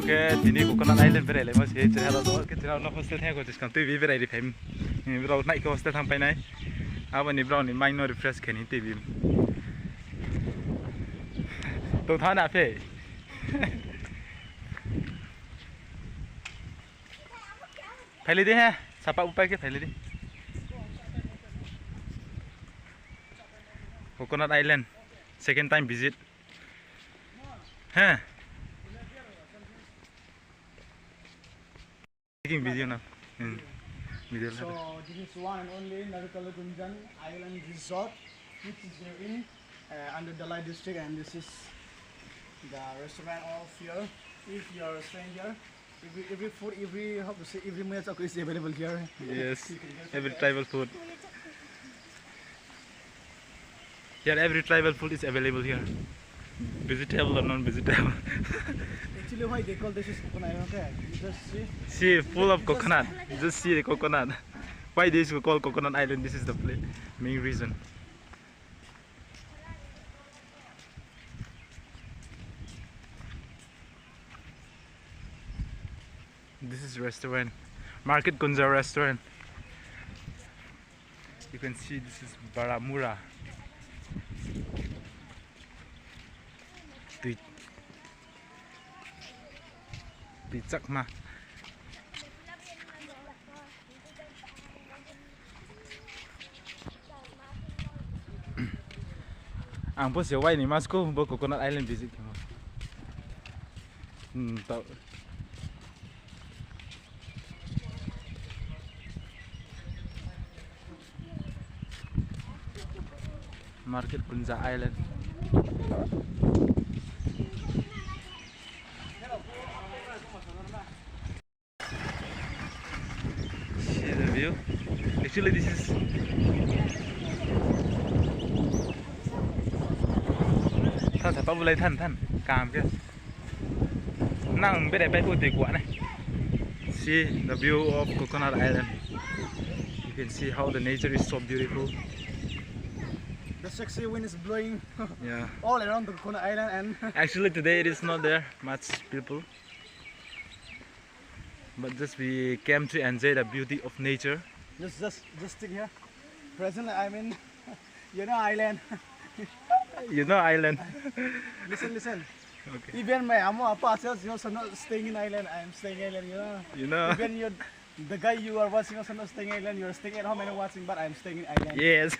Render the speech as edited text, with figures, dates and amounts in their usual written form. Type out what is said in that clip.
Okay, tini Coconut Island berai le mas he chera do ke chera no hostel thang ko jiskam tu bi berai ri phem bro nai ko hostel thang pai nai abani bro ni mind no refresh khani te bi to tha na phe phaili de ha sapa upai ke phaili de Coconut Island second time visit huh taking video now video So this is one and only Narakala Gunjan Island Resort, which is here in under Dalai district, and this is the restaurant of here. If you are a stranger, every food, how to say, every meal is available here. yes every tribal food here every tribal food is available here vegetable or non-vegetable Actually, why they call this is coconut? Okay, you just see full of coconut just see the coconut why this is called Coconut Island. This is the main reason. This is restaurant Market Gunja restaurant. You can see this is Baramura. Pichak ma ang po siya ni mas ko bo Coconut Island visit mo tao Market Gunja Island. See the view. Actually this isท่านสายปั๊บเลยท่านกามกันนั่งไปได้ไปพูดตีกว่านะ See the view of Coconut Island. You can see how the nature is so beautiful. the sexy wind is blowing Yeah. all around the Coconut Island, and Actually today it is not there much people, but just we came to enjoy the beauty of nature. just stick here. Presently, I'm in island. You know island. Listen. Okay. Even my amo apa says you're not staying in island. I'm staying in island. You know. Even the guy you are watching also not staying in island. You're staying at home and watching, but I'm staying in island. Yes.